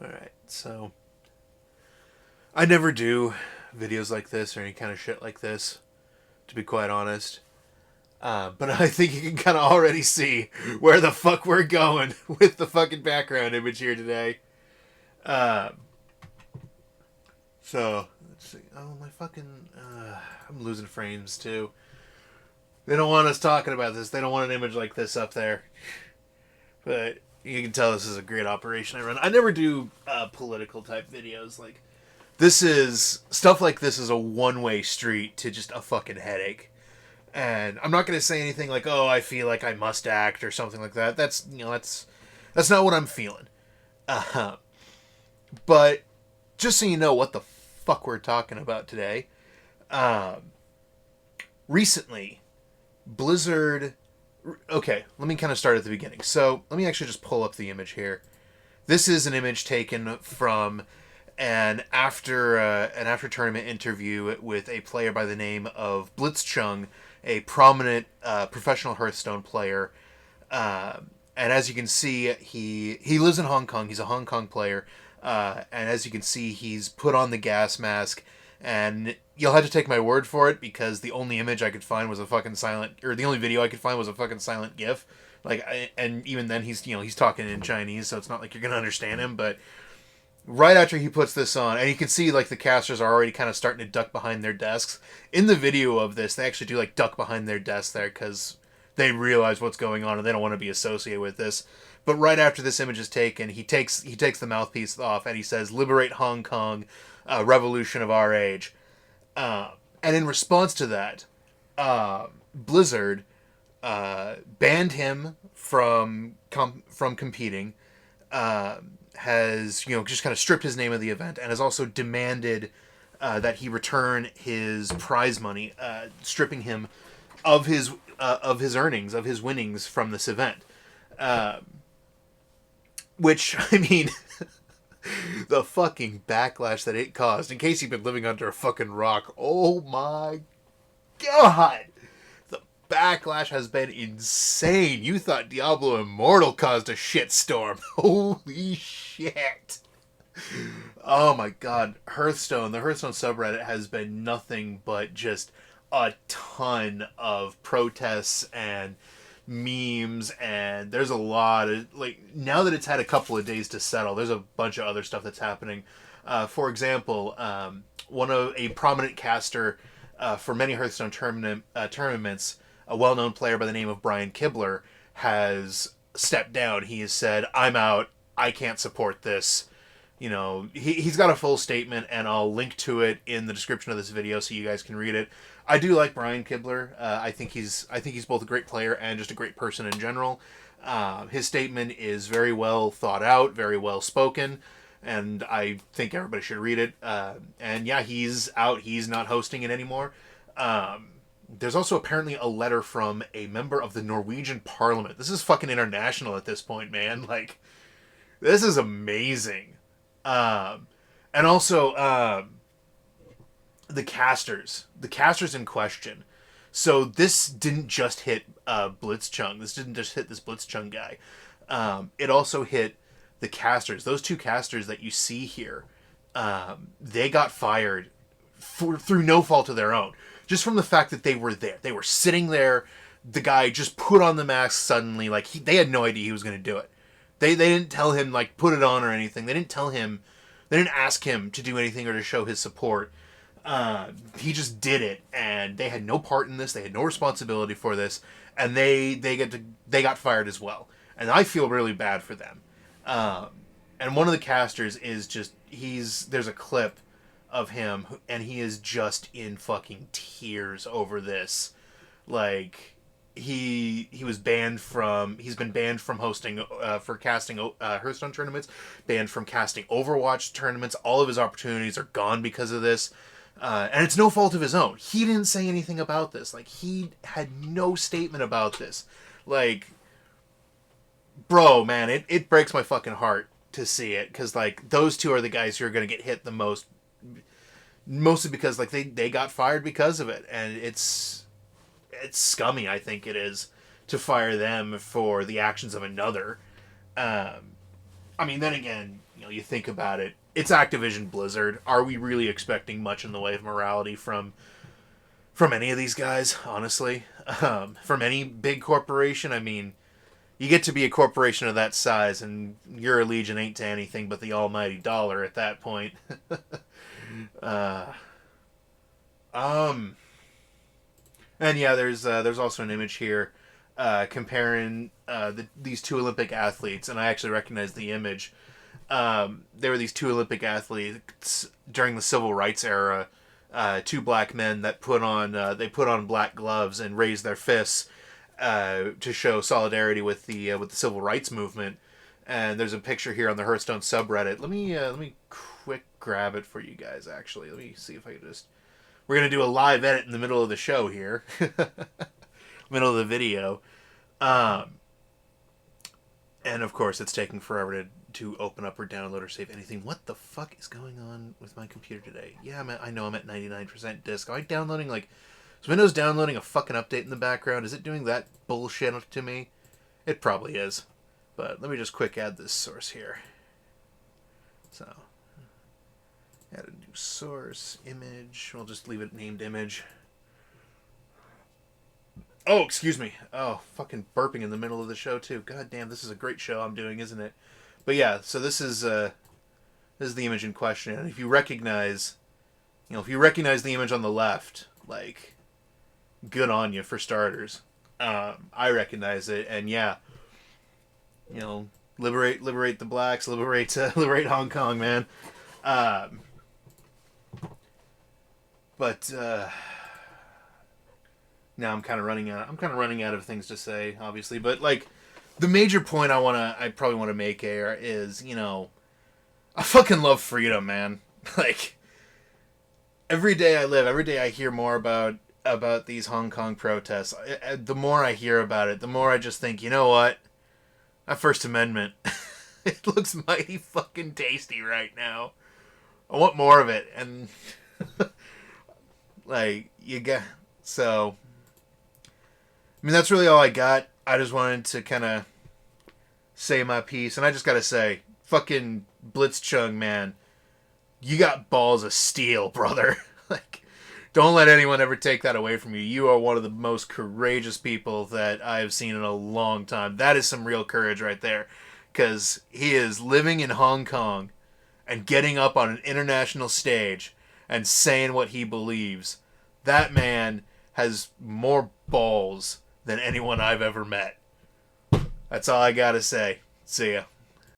Alright, so I never do videos like this or any kind of shit like this, to be quite honest. But I think you can kind of already see where the fuck we're going with the fucking background image here today. Uh, so, let's see. Oh, my fucking. I'm losing frames too. They don't want us talking about this. They don't want an image like this up there. But you can tell this is a great operation I run. I never do political type videos. Like, this is. Stuff like this is a one-way street to just a fucking headache. And I'm not going to say anything like, "Oh, I feel like I must act" or something like that. That's not what I'm feeling. Uh, but just so you know what the fuck we're talking about today, um, recently, Blizzard. Okay, let me kind of start at the beginning. So let me actually just pull up the image here. This is an image taken from an after tournament interview with a player by the name of Blitz Chung, a prominent professional Hearthstone player. And as you can see, he lives in Hong Kong. He's a Hong Kong player, and as you can see, he's put on the gas mask. And you'll have to take my word for it because the only image I could find was a fucking silent, or the only video I could find was a fucking silent GIF. And even then, he's talking in Chinese, so it's not like you're gonna understand him. But right after he puts this on, and you can see like the casters are already kind of starting to duck behind their desks. In the video of this, they actually do like duck behind their desks there because they realize what's going on and they don't want to be associated with this. But right after this image is taken, he takes the mouthpiece off and he says, "Liberate Hong Kong, revolution of our age." And in response to that, Blizzard banned him from competing. Has just kind of stripped his name of the event and has also demanded that he return his prize money, stripping him of his earnings, of his winnings from this event. Which, I mean, the fucking backlash that it caused. In case you've been living under a fucking rock, oh my god, the backlash has been insane. You thought Diablo Immortal caused a shitstorm. Holy shit. Oh my god. The Hearthstone subreddit has been nothing but just a ton of protests and memes, and there's a lot of, like, now that it's had a couple of days to settle, there's a bunch of other stuff that's happening. For example, one of a prominent caster for many Hearthstone tournaments, a well-known player by the name of Brian Kibler, has stepped down. He has said, "I'm out. I can't support this." He's got a full statement, and I'll link to it in the description of this video so you guys can read it. I do like Brian Kibler. I think he's both a great player and just a great person in general. His statement is very well thought out, very well spoken, and I think everybody should read it. And yeah, he's out. He's not hosting it anymore. There's also apparently a letter from a member of the Norwegian Parliament. This is fucking international at this point, man. Like, this is amazing. And also, the casters in question. So this didn't just hit Blitz Chung. This didn't just hit this Blitz Chung guy. It also hit the casters. Those two casters that you see here, they got fired through no fault of their own. Just from the fact that they were there. They were sitting there. The guy just put on the mask suddenly. Like, they had no idea he was going to do it. They didn't tell him, like, put it on or anything. They didn't ask him to do anything or to show his support. He just did it, and they had no part in this. They had no responsibility for this, and they got fired as well. And I feel really bad for them. And one of the casters is just there's a clip of him, and he is just in fucking tears over this. Like, he's been banned from hosting for casting Hearthstone tournaments, banned from casting Overwatch tournaments. All of his opportunities are gone because of this. And it's no fault of his own. He didn't say anything about this. Like, he had no statement about this. Like, bro, man, it breaks my fucking heart to see it. Because, like, those two are the guys who are going to get hit the most. Mostly because, like, they got fired because of it. And it's scummy, I think it is, to fire them for the actions of another. I mean, then again, you think about it. It's Activision Blizzard. Are we really expecting much in the way of morality from any of these guys? Honestly, from any big corporation. I mean, you get to be a corporation of that size, and your allegiance ain't to anything but the almighty dollar at that point. uh, and yeah, there's also an image here comparing these two Olympic athletes, and I actually recognize the image. There were these two Olympic athletes during the civil rights era, two black men that put on black gloves and raised their fists to show solidarity with the civil rights movement. And there's a picture here on the Hearthstone subreddit. Let me quick grab it for you guys. Actually, let me see if I can just. We're gonna do a live edit in the middle of the show here, middle of the video, and of course it's taking forever to open up or download or save anything. What the fuck is going on with my computer today? Yeah, I know I'm at 99% disk. Am I downloading is Windows downloading a fucking update in the background? Is it doing that bullshit to me? It probably is. But let me just quick add this source here. So, add a new source, image. We'll just leave it named image. Oh, excuse me. Oh, fucking burping in the middle of the show too. God damn, this is a great show I'm doing, isn't it? But yeah, so this is the image in question. And if you recognize the image on the left, good on you for starters. I recognize it, and yeah, liberate the blacks, liberate Hong Kong, man. But now I'm kind of running out of things to say, obviously. But the major point I probably want to make here is, I fucking love freedom, man. Every day I hear more about these Hong Kong protests. The more I hear about it, the more I just think, you know what? That First Amendment, it looks mighty fucking tasty right now. I want more of it, and so. I mean, that's really all I got. I just wanted to kind of say my piece, and I just gotta say, fucking Blitz Chung, man, you got balls of steel, brother. Don't let anyone ever take that away from you. You are one of the most courageous people that I have seen in a long time. That is some real courage right there, because he is living in Hong Kong and getting up on an international stage and saying what he believes. That man has more balls than anyone I've ever met. That's all I gotta say. See ya.